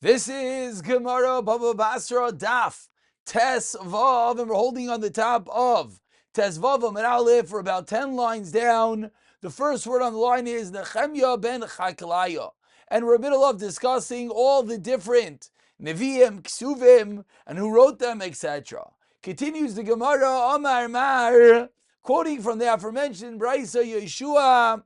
This is Gemara Baba Basra Daf Tes Vav, and we're holding on the top of Tes Vav and Aleph for about 10 lines down. The first word on the line is Nechemya ben Chaklaya, and we're in the middle of discussing all the different Nevi'im, Ksuvim, and who wrote them, etc. Continues the Gemara, Amar Mar, quoting from the aforementioned Brisa Yeshua,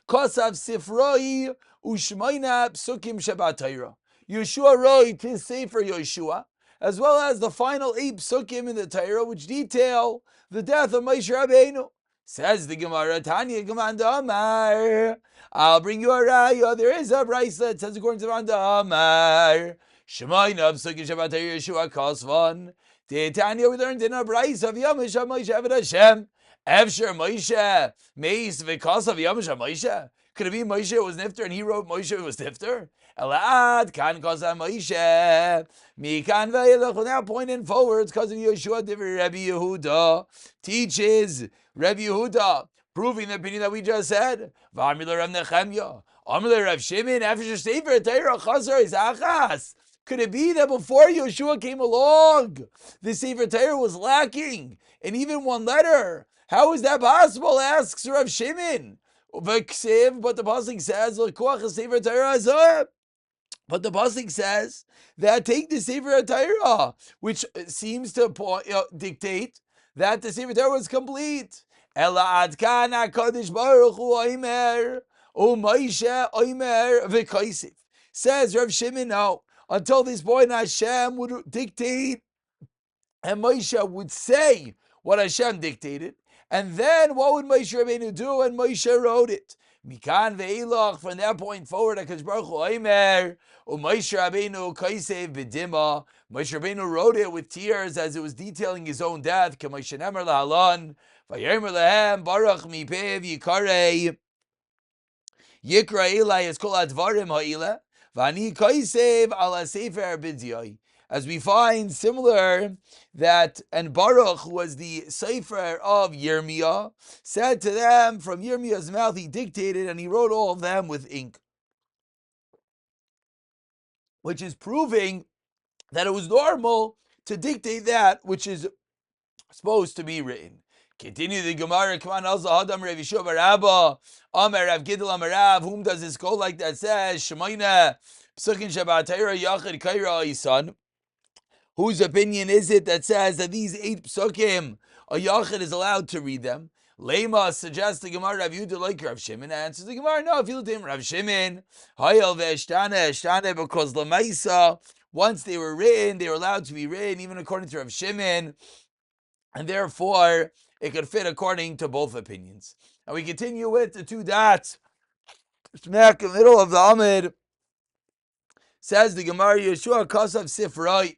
Kosav Sifroi Ushmaina Psukim Shabbat Torah. Yeshua wrote his Sefer Yeshua, as well as the final 8 psukim in the Torah, which detail the death of Moshe Rabbeinu. Says the Gemara, Tanya Gemanda Amar, I'll bring you a raya. There is a brayso that says according to Gemanda Amar, Shemaina Psukim Shabbat Torah Yeshua Kosvan. The Tanya we learned in a brayso of Yamish Moshe Eved Hashem. Evsher Moshe Meis V'Kos of Yamish Moshe. Could it be Moshe was nifter and he wrote Moshe was nifter? Elad kan kosa Moshe. Mikan ve'elach. From that point in forwards, because of Yeshua, Divrei Rabbi Yehuda teaches Rabbi Yehuda, proving the opinion that we just said. V'amila Rav Nechemya, Amila Rav Shimon, after Sefer Torah Chazar is Achas. Could it be that before Yeshua came along, the Sefer Torah was lacking, and even one letter? How is that possible? Asks Rav Shimon. But the pasuk says, but the pasuk says that take the Sefer Torah, which seems to dictate that the Sefer Torah was complete. Ela adkan HaKadosh Baruch Hu oimer, u'Moshe oimer v'koisif. Says Rav Shimon, no, until this point Hashem would dictate, and Moshe would say what Hashem dictated. And then what would Moshe Rabbeinu do? And Moshe wrote it. Mikan ve'ilach, from that point forward, HaKadosh Baruch Hu oimer, u'Moshe Rabbeinu kaisev b'dima. Moshe Rabbeinu wrote it with tears as it was detailing his own death. K'Moshe nemer lahalan, v'yomer lahem, baruch mipev yikarei, yikra elai es kol advarim ha'ileh, v'ani kaisev ala sefer b'diyai. As we find similar that, and Baruch was the Sefer of Yirmiyah, said to them from Yirmiyah's mouth, he dictated and he wrote all of them with ink, which is proving that it was normal to dictate that which is supposed to be written. Continue the Gemara. Come on, also Adam Rav Yeshua bar Abba, Amar Rav Gidel Amar Rav. Whom does this go like that? Says Shemaina Psukim Shabbat Torah Yachid Kaira Isan. Whose opinion is it that says that these 8 psukim, a yachid is allowed to read them? Lema suggests the Gemara Rav Yehuda like Rav Shimon. Answers the Gemara, no, if you look at him, Rav Shimon, Hayel ve'eshtane, because Lamaisa, once they were written, they were allowed to be written, even according to Rav Shimon, and therefore it could fit according to both opinions. And we continue with the 2 dots, smack in the middle of the Amid. Says the Gemara, Yeshua Kosav Sifroi.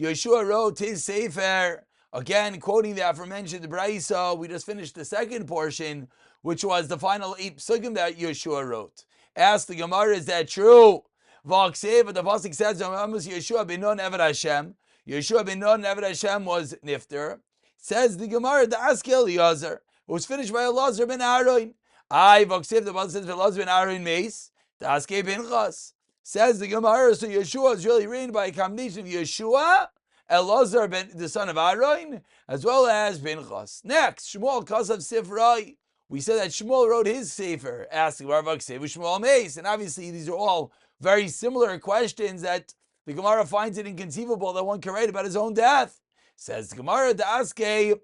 Yeshua wrote his Sefer, again quoting the aforementioned Brayso. We just finished the second portion, which was the final 8 psukim that Yeshua wrote. Ask the Gemara, is that true? V'aksev, the pasuk says, Yeshua ben Nun Eved Hashem. Yeshua ben Nun Eved Hashem was nifter. Says the Gemara, the ask Eliezer. It was finished by Elazar ben Aaron. V'aksev, the pasuk says, Elazar ben Aaron meis. The ask Pinchas. Says the Gemara, so Yeshua is really written by a combination of Yeshua, Elazar, ben, the son of Aaron, as well as Pinchas. Next, Shmuel Kosav Sifrai. We said that Shmuel wrote his Sefer, asking Baruch Sefer Shmuel Meis, and obviously these are all very similar questions that the Gemara finds it inconceivable that one can write about his own death. Says the Gemara, the Aske,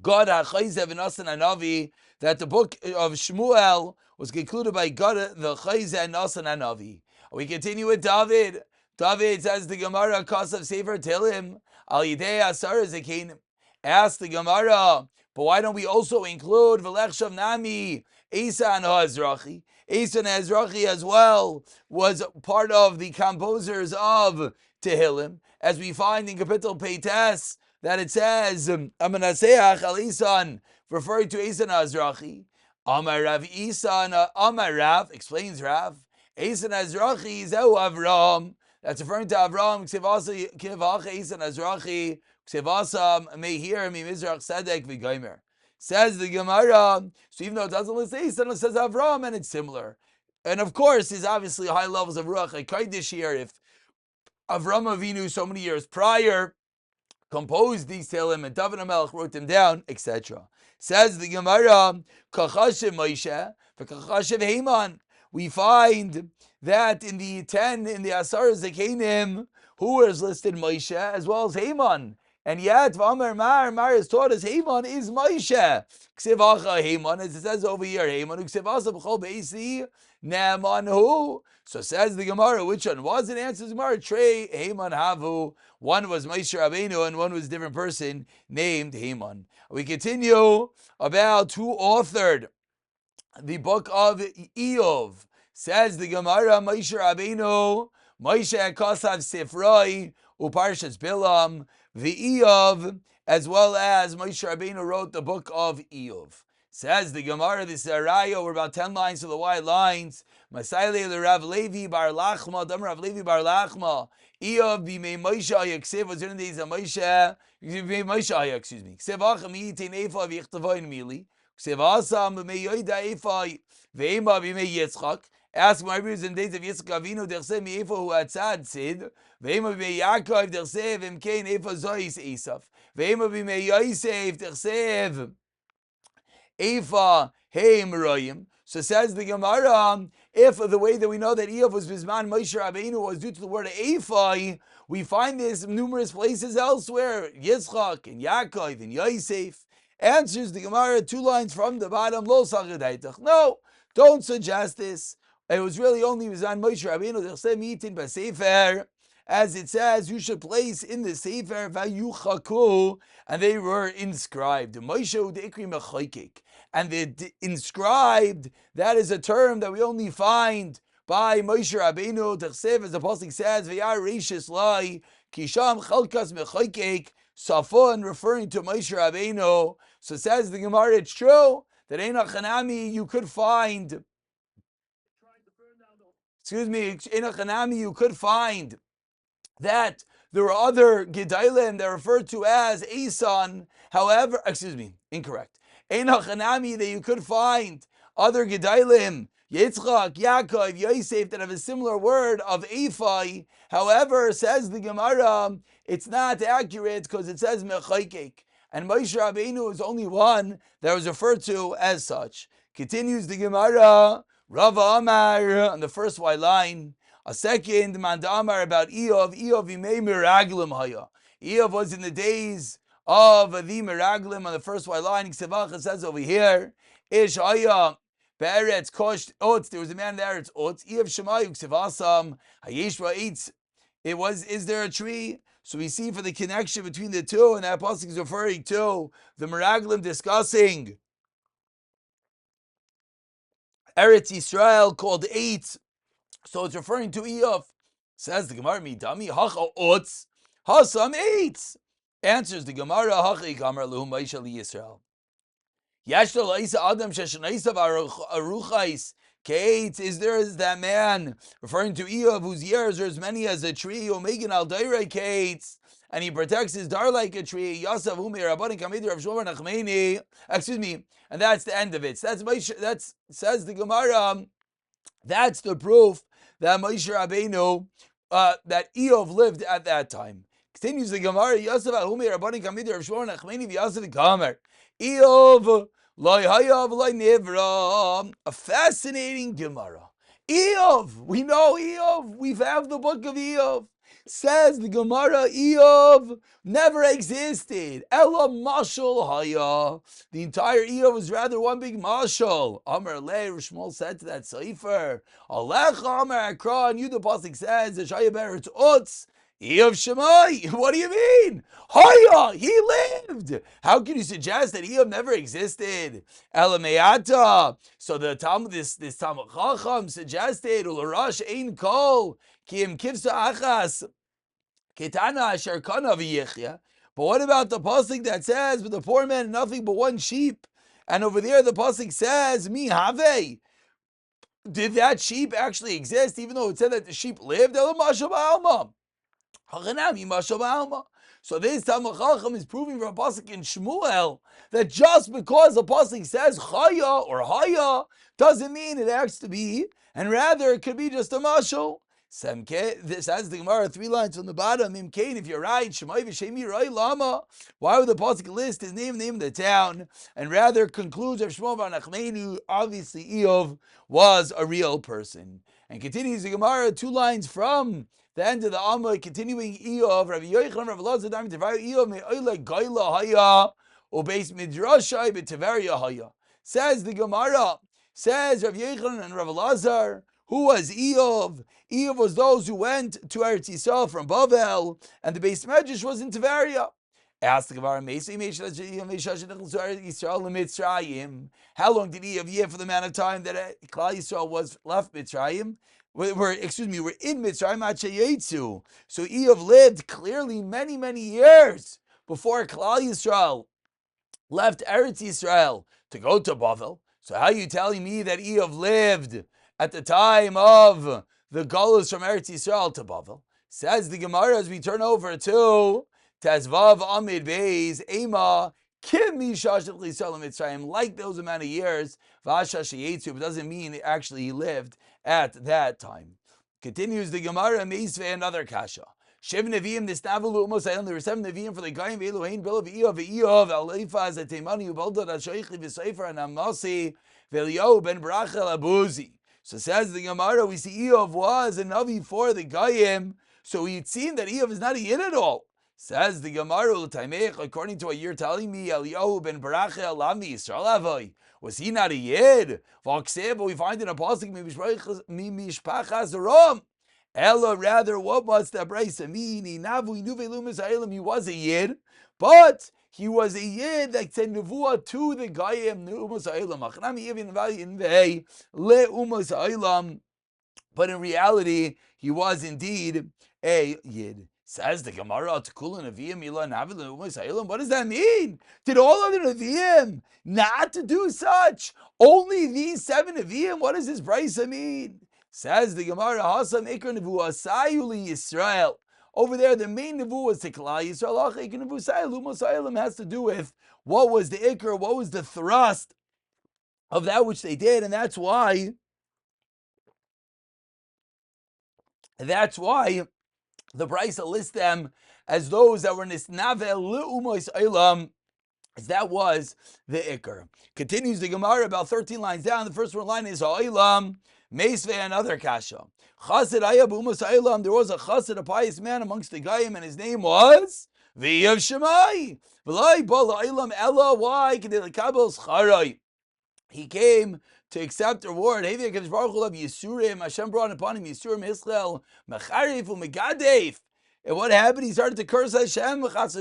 God HaChayzev and Asan Hanavi, that the book of Shmuel was concluded by God the Chayzev and Asan Hanavi. We continue with David. David says the Gemara, Kosav Sefer Tilim, Al Yidei Asar Zekinim. Ask the Gemara, but why don't we also include V'lech Shav Nami, Asa and Hazrachi? Asa and Hazrachi as well was part of the composers of Tehillim, as we find in Kapitel Peites that it says, Amanaseach Al Isan, referring to Asa and Hazrachi. Amar Rav Isa, Amar Rav, explains Rav, Esan Azrachi Zehu Avram. That's referring to Avram. Ksevasa Kivacha Esan Azrachi. Ksevasa Mehir Mimizrach Sedek V'Gaimer. Says the Gemara. So even though it doesn't list Esan, it says Avram, and it's similar. And of course, there's obviously high levels of Ruach HaKodesh here. If Avram Avinu, so many years prior, composed these Tehillim and David HaMelech wrote them down, etc. Says the Gemara, Kachashiv Moshe, Kachashiv Haman. We find that in the Asar Zakenim, who is listed Moshe as well as Haman. And yet, V'amar Mar is taught as Haman is Moshe. Ksivacha Haman, as it says over here, Haman, Ksivasa B'chol Be'isi, Ne'amanhu. So says the Gemara, which one was it? Answers the Gemara, Trey, Haman, Havu. One was Moshe Rabbeinu and one was a different person named Haman. We continue about who authored the book of Eov. Says the Gemara, Moshe Rabbeinu, Moshe Kosav Sifroi, Uparshas Bilam, Eov, as well as Moshe Rabbeinu wrote the book of Eov. Says the Gemara, this is a raya, we're about 10 lines to the white lines. Masayle le Rav Levi bar Lachma, Dam Rav Levi bar Lachma, Eov b'mei Moshe Yaksiv was in the days of Moshe, b'mei Moshe, excuse me. Ksiv achem yitin efa v'yichtavoin mili, Ksiv asam b'mei yoida efa v'ema b'mei Yitzchak. Ask my brothers in the days of Yitzchak Avinu, dersev mi efa hu atzad sid, v'ema b'mei Yaakov dersev imkein efa zois Esav, v'ema b'mei Yosef dersev Efa Hey Merayim. So says the Gemara, if the way that we know that Eov was Bizman Moshe Rabbeinu was due to the word Efa, we find this in numerous places elsewhere, Yitzchak and Yaakov and Yosef. Answers the Gemara 2 lines from the bottom, Lo Sachadaitach. No, don't suggest this. It was really only Bizman Moshe Rabbeinu Derse Mitin Basefer. As it says, you should place in the Sefer Vayuchaku, and they were inscribed. Moshe Udekri Mechaykik. And the inscribed, that is a term that we only find by Moshe Rabbeinu. Tersev, as the Apostle says, V'yar Rishis Lai, Kisham Chalkas Mechaykik, Safon, referring to Moshe Rabbeinu. So says the Gemara, it's true that in Hanami you could find, you could find that there were other Gedailim that are referred to as Esan. However, incorrect. Ein Hanami, that you could find other Gedailim, Yitzchak, Yaakov, Yosef, that have a similar word of Ephai. However, says the Gemara, it's not accurate because it says Mechaykek. And Moshe Rabbeinu is only one that was referred to as such. Continues the Gemara, Rava Amar, on the first white line. A second, Manda Amar about Eov Imei Miraglim Haya. Eov was in the days of the Miraglim, on the first white line. Ksevach says over here, Ish Haya Be'eretz Kosh Otz. There was a man there, it's Otz. Eov Shemayu Ksevasam Hayeshva Eitz. Is there a tree? So we see for the connection between the two, and that apostle is referring to the Miraglim discussing Eretz Yisrael called Eitz. So it's referring to Eov. Says the Gemara, Midami, Hacha Otz, Hasam Eitz. Answers the Gemara, Hacha Ikamar Luhu Maisha Li Yisrael. Yashto Laisa Adam Sheshanaisa Aruchais. Kate, is that man referring to Eov whose years are as many as a tree, Omegan Al Daira Kate, and he protects his dar like a tree. Yasav Humi Rabbanim Kamid Rav Shlomo Nachmani. And that's the end of it. So that's says the Gemara. That's the proof that Moshe Rabbeinu, that Eov lived at that time. Continues the Gemara, Yosef Ahumi Rabbanim Kamid Rav Shlomo Nachmani v'Yosef Kamer. Eov Loi Hayav Loi Nivra. A fascinating Gemara. Eov, we know Eov. We have the book of Eov. Says the Gemara, Eov never existed. Ella Mashal Haya. The entire Eov was rather one big Mashal. Amar Le, Shmuel said to that Sefer, Alech Amar Akra, and you the Pasuk says, the Shaya Beretz Utz, Eov Shemai. What do you mean? Haya, he lived. How can you suggest that Eov never existed? Elameata. So the Talmud, this Talmud Chacham suggested, Ularash Ein Kol, Kim Kivsa Achas. But what about the pasuk that says, "But the poor man had nothing but one sheep"? And over there, the pasuk says, "Mi have." Did that sheep actually exist, even though it said that the sheep lived? So this Talmud Chacham is proving from a pasuk in Shmuel that just because a pasuk says "Chaya" or "Haya" doesn't mean it has to be and rather it could be just a mashal. This has the Gemara 3 lines from the bottom. Imkain, if you're right, Shemai v'Shemi Rai Lama. Why would the pasuk list his name of the town, and rather concludes of Shmuel bar Nachmenu? Obviously, Eov was a real person. And continues the Gemara 2 lines from the end of the Amma, continuing Eov. Rabbi Yochanan, Rabbi Lazar, Dami Tevar Eov me'oile Gaila Haya ubeis midrashai b'Tevaria Haya. Says the Gemara. Says Rabbi Yochanan and Rabbi Lazar. Who was Eov? Eov was those who went to Eretz Yisrael from Bavel, and the Beis Medrash was in Tiberia. Asked the Gemara, how long did Eov live for the amount of time that Klal Yisrael was left Mitzrayim? We're in Mitzrayim. So Eov lived clearly many, many years before Klal Yisrael left Eretz Yisrael to go to Bavel. So how are you telling me that Eov lived at the time of the Galus from Eretz Yisrael to Bavel? Says the Gemara as we turn over to Tezvav Amid Beis Ema Kim Mishash Yisrael Mitzrayim, like those amount of years, Vasha Sheyetzu, but doesn't mean actually he lived at that time. Continues the Gemara Meisve, another kasha. Shiv Nevi'im Nisnavulu Umosayim. There were 7 Nevi'im for the Goyim Elohein Bilav Eov Eov Alifaz Atemani Ubaldad Ashoichli V'Seifer and Amnasi Velio Ben Barachel Abuzi. So says the Gemara, we see Eov was a Navi for the Goyim, so it seemed that Eov is not a Yid at all. Says the Gemara, according to what you're telling me, Eliyahu ben Barachel Lamni Yisrael Avoy, was he not a Yid? But we find in a pasuk Mishpachas Rom. Ella, rather, what must that brayse mean? He was a Yid, but he was a Yid that said nevuah to the Goyim Umas Ha'olam. But in reality, he was indeed a Yid. Says the Gemara, what does that mean? Did all other Nevi'im not to do such? Only these 7 Nevi'im? What does this brayse mean? Says the Gemara, Hasam Ikar Nevuah Sayuli Yisrael. Over there, the main Nevuah was to Klal Yisrael. Ikar Nevuah Sayul Sayulim has to do with what was the Ikar, what was the thrust of that which they did, and that's why the Brisa lists them as those that were Nisnavel Le'umos Eilam, as that was the Ikar. Continues the Gemara about 13 lines down. The first one line is Ha'olam, Meisve, another kasha. Chassid Ayab Umos Eilam, there was a chassid, a pious man amongst the Goyim, and his name was V'yav Shemai. V'lai Bala Eilam Ella, why? Kedei L'kabel Scharai. He came to accept reward. Hashem brought upon him Yisurim Israel Mecharif u'Megadef. And what happened? He started to curse Hashem. Hashem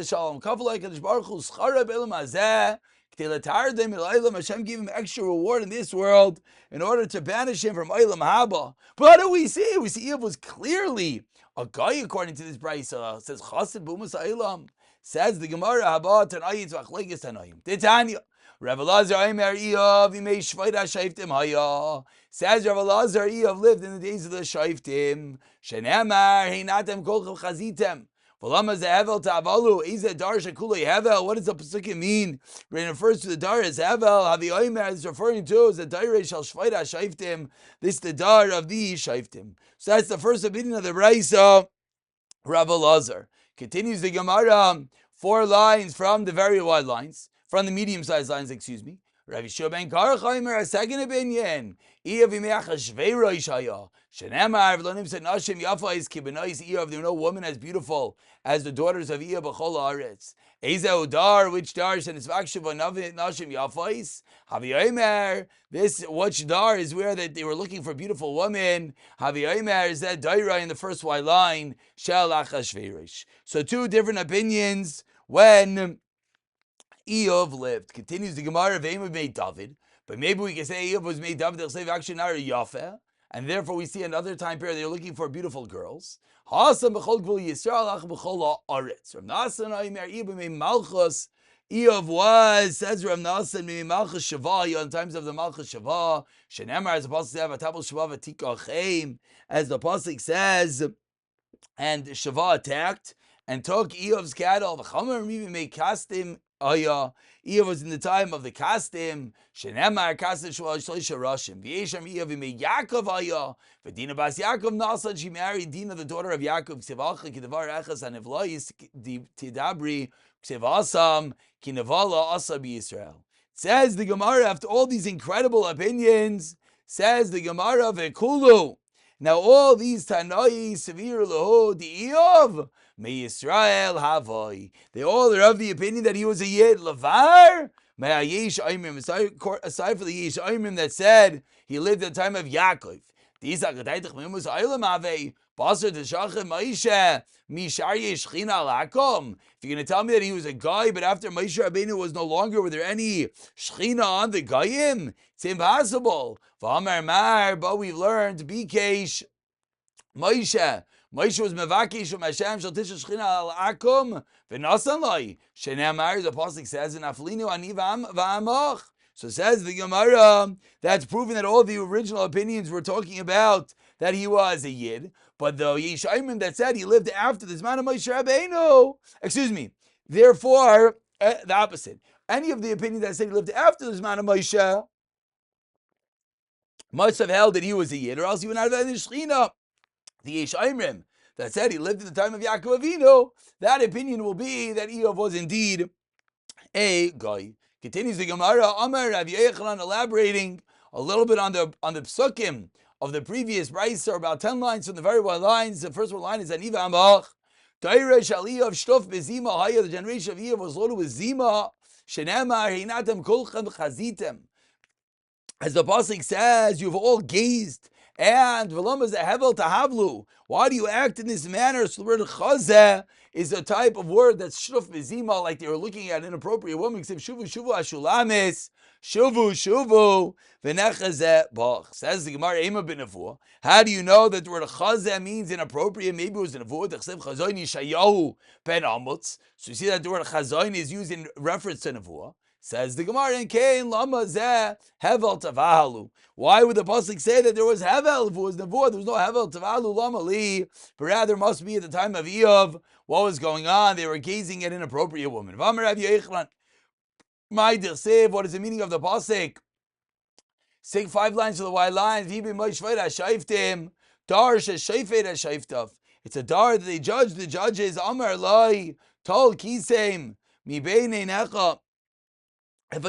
gave him extra reward in this world in order to banish him from Olam Haba. But what do we see? We see Eov was clearly a guy according to this brayso. Says Chassid B'umas Ha'olam. Says the Gemara Haba Tanayit V'Achlegis Tanayim. Titania. Rav Elazar Aimer Eov Yimei Shvaita Shaiftim Haya. Says Rav Elazar, Eov lived in the days of the Shaiftim. Shenemar Heinatem Kolchav Chazitem. V'lama Zehevel Ta'avalu Ize Dar Shekulei Hevel. What does the pasuk mean? When it refers to the Dar as Hevel, Havi Aimer is referring to as the Dar Shal Shvaita Shaiftim. This is the Dar of the Shaiftim. So that's the first opinion of the Brayso. Rav Elazar continues the Gemara. 4 lines from the very wide lines. From the medium-sized lines, excuse me. Rav Yeshua ben Karachaimer, a second opinion. Eov Yimeach Shvei Rosh Haya. Shenemar V'lonim said Nashim Yafa is Kibenais Eov. There were no woman as beautiful as the daughters of Eov B'chol Haaretz. Eza Dar, which Dar? Shenisvakshav Nashim Yafais. Havi Omer. This which Dar is where that they were looking for beautiful women. Havi Omer is that Daira in the first white line. Shel Achash Shvei Rosh. So 2 different opinions when Eov lived. Continues the Gemara, Ve'im made David. But maybe we can say Eov was made David, they'll say actually not a Yafeh. And therefore we see another time period, they're looking for beautiful girls. Hasam b'chol gvul Yisrael, ach b'chol ha'aretz. Rav Nasan Aimer, Eov made Malchus. Eov was, says Rav Nasan, made Malchus Shavah, in times of the Malchus Shavah. Shenemar, as the Pasuk says, Atabel Shavah v'tika Chaim, as the Pasuk says, and Shavah attacked and took Eov's cattle. V'chamer even made Kastim Aya. Eov was in the time of the Kastim. Shenemar Kastim Shloisha Rashim. V'yesham Eov ime Yaakov Aya. V'Dina Bas Yaakov Nasa. She married Dina, the daughter of Yaakov. Ksevacha Kidavar Echas Anivlois Tidabri Ksevasam Kinavala Asa B'Yisrael. Says the Gemara, after all these incredible opinions, says the Gemara V'Kulu. Now all these Tanai Sevir Lahu Di'Eov May Yisrael Havoi. They all are of the opinion that he was a Yid Lavar. May Yesh Aimim. Aside from the Yesh Aimim that said he lived at the time of Yaakov. These are Gadaitach Mimus Eilam Ave. Basra Teshachem Maisha. Mishar Yeshchina Lakom. If you're going to tell me that he was a guy, but after Moshe Rabbeinu was no longer, were there any Shechina on the Goyim? It's impossible. V'amar Mar, but we've learned, Bikesh, Moshe was mevakish from Hashem shel tisha shechina al akum v'nasan loy. Shenemar, the pasuk says in Aflinu ani v'amach. So says the Gemara, that's proving that all the original opinions were talking about that he was a Yid, but the Yeshayim that said he lived after the Zman of Moshe Rabbeinu, therefore, the opposite. Any of the opinions that said he lived after the Zman of Moshe must have held that he was a Yid, or else he would not have had the Shechina. The Yeshayim that said he lived in the time of Yaakov Avinu, that opinion will be that Eov was indeed a guy. Continues the Gemara, Amar Rav Yochanan, elaborating a little bit on the psukim of the previous brayso, about 10 lines from the very one lines. The first one line is Aniva Amach. Tairesh Aliyah Shtuf Bezima Haya, the generation of Eov was loaded with Zima. Shenemar Hinatem Kulchem Chazitem. As the pasuk says, you've all gazed, and v'lama is a hevel tahavlu. Why do you act in this manner? So the word chazeh is a type of word that's shruf bezima, like they were looking at an inappropriate woman. Except shuvu shuvu ashulamis, shuvu v'nechazeh bach. Says the Gemara Ema b'nevuah. How do you know that the word chazeh means inappropriate? Maybe it was in nevuah. T'chsev chazoin Yeshayahu ben Amutz. So you see that the word chazoin is used in reference to nevuah. Says the Gemara in Kain, Lama Zeh, Hevel Tavahalu. Why would the pasuk say that there was Hevel? If it was Nevuah, there was no Hevel Tavahalu Lama Li, but rather must be at the time of Eov. What was going on? They were gazing at an inappropriate woman. V'amar Rav Yochanan, my dirsev, what is the meaning of the pasuk? Say 5 lines to the white lines. V'ibim Moishvayt HaShaiftim, Dar Sheshayfet HaShaiftav. It's a dar that they judge the judges. Amar Lai, Tol Kisem, Mi Beinei Necha. If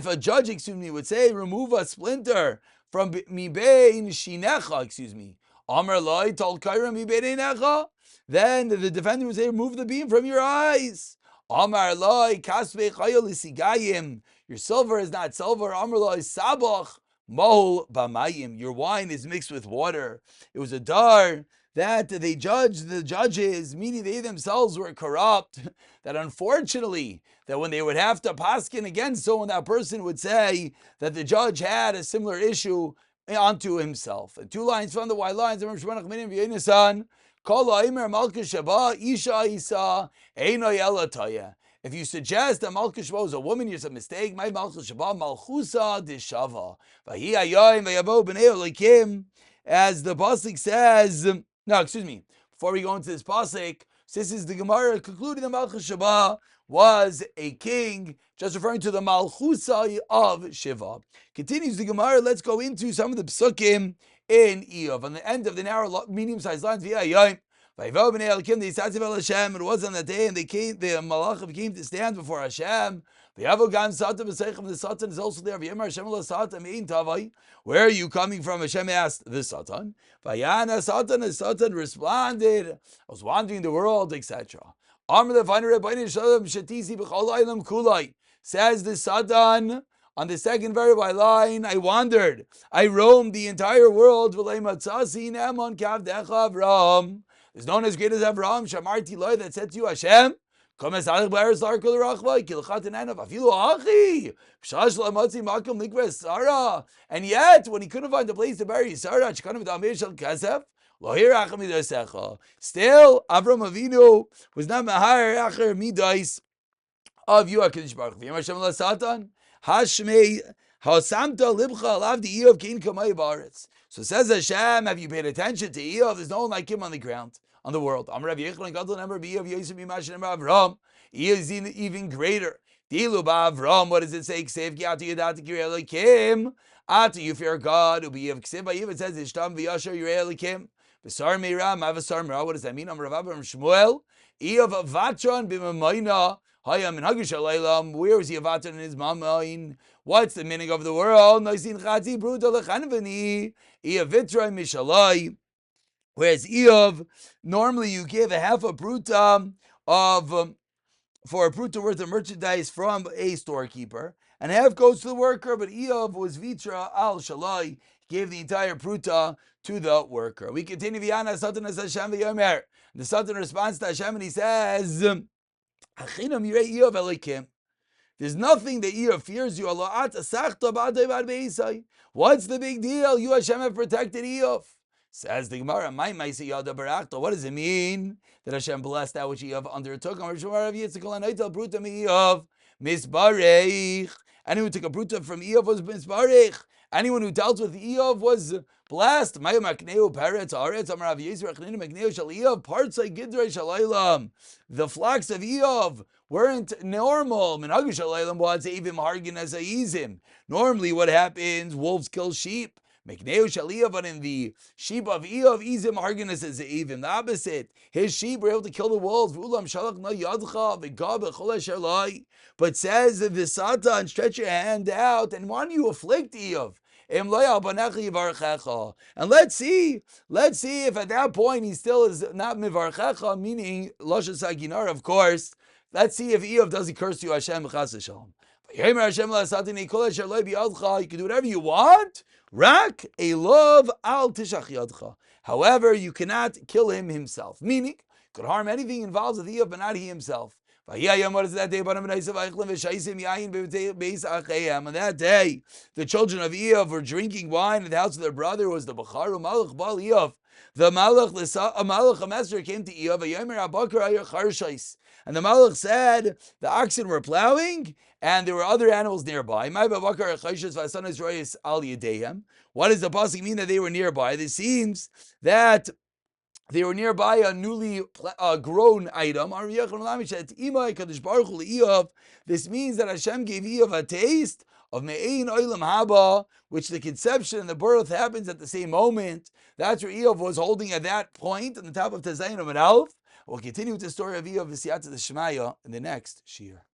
a judge, would say, remove a splinter from mibein shinecha, Amar loy tol kaira mibein necha, then the defendant would say, remove the beam from your eyes. Amar loy kasvei chayil isigayim, your silver is not silver. Amar loy sabach mohul bamayim, your wine is mixed with water. It was a dar that they judged the judges, meaning they themselves were corrupt, that unfortunately, that when they would have to paskin against someone, that person would say that the judge had a similar issue onto himself. And 2 lines from the white lines, if you suggest that Malchus Shaba was a woman, you're a mistake. My Malchus Shaba, Malchusa Dishava. As the pasuk says, before we go into this pasuk, this is the Gemara concluding that Malchus Shaba was a king, just referring to the Malchusa of Shiva. Continues the Gemara, let's go into some of the psukim in Eov. On the end of the narrow, medium-sized lines, it was on that day, and the Malachim came to stand before Hashem. The Satan is also there. Where are you coming from? Hashem asked the Satan. The Satan responded, I was wandering the world, etc. Says the Satan, on the second very white line, I wandered. I roamed the entire world. Is known as great as Avraham, Shamarti Loi, that said to you, Hashem, and yet, when he couldn't find a place to bury Sarah, still, Avram Avinu was not mahar acher midais of you, HaKadosh Baruch Hu. Hashmei hasamta libcha alav di Eov kein kamay ba'aretz. So says Hashem, have you paid attention to Eov? There's no one like him on the ground, on the world. He is even greater. Dilu ba'avram, what does it say? Ksev ki atu yadati kirei Elokim. Atu, you fear God. Ubi yiv ksev ba'yiv, it says, Ishtam v'yasher yirei Elokim. B'sar meira, ma v'sar meira. What does that mean? Amar Rav Abba Shmuel. Iyav avatron b'mamayna. Hayam in Hagish Alaylam. Where is he avatron in his mamayin? What's the meaning of the world? Noisin chati bruta lechanvani. Iyav vitroy mishalai. Whereas Eov, normally you give a half a pruta of for a pruta worth of merchandise from a storekeeper, and half goes to the worker. But Eov was vitra al shalai, gave the entire pruta to the worker. We continue. V'yana Satan as Hashem v'yomer. The Satan responds to Hashem and he says, "Achinam yirei Eov elikim." There's nothing that Eov fears you. What's the big deal? You Hashem have protected Eov. Says the Gemara, what does it mean that Hashem blessed that which Eov undertook? Anyone who took a bruta from Eov was misbarech. Anyone who dealt with Eov was blessed. The flocks of Eov weren't normal. Normally what happens, wolves kill sheep. But in the sheep of Eov, Izim Harginus is even the opposite. His sheep were able to kill the wolves. But says the Satan, stretch your hand out, and why don't you afflict Eov? And let's see if at that point he still is not mivarchecha, meaning Lashon Saginar, of course. Let's see if Eov doesn't curse you, Hashem chas v'shalom. You can do whatever you want. Rak elov al tishach yadcha. However, you cannot kill him himself. Meaning, could harm anything involved with Eov, but not he himself. What is that day? On that day, the children of Eov were drinking wine in the house of their brother, who was the Bacharu Malach Bal Eov. The Malach, a messenger, came to Eov, and the Malach said, the oxen were plowing, and there were other animals nearby. What does the pasuk mean that they were nearby? This seems that they were nearby a newly grown item. This means that Hashem gave Eov a taste of me'ein oilam haba, which the conception and the birth happens at the same moment. That's where Eov was holding at that point on the top of Tezayin and Aleph. We'll continue with the story of Eov V'siyata the Shemaya in the next Shir.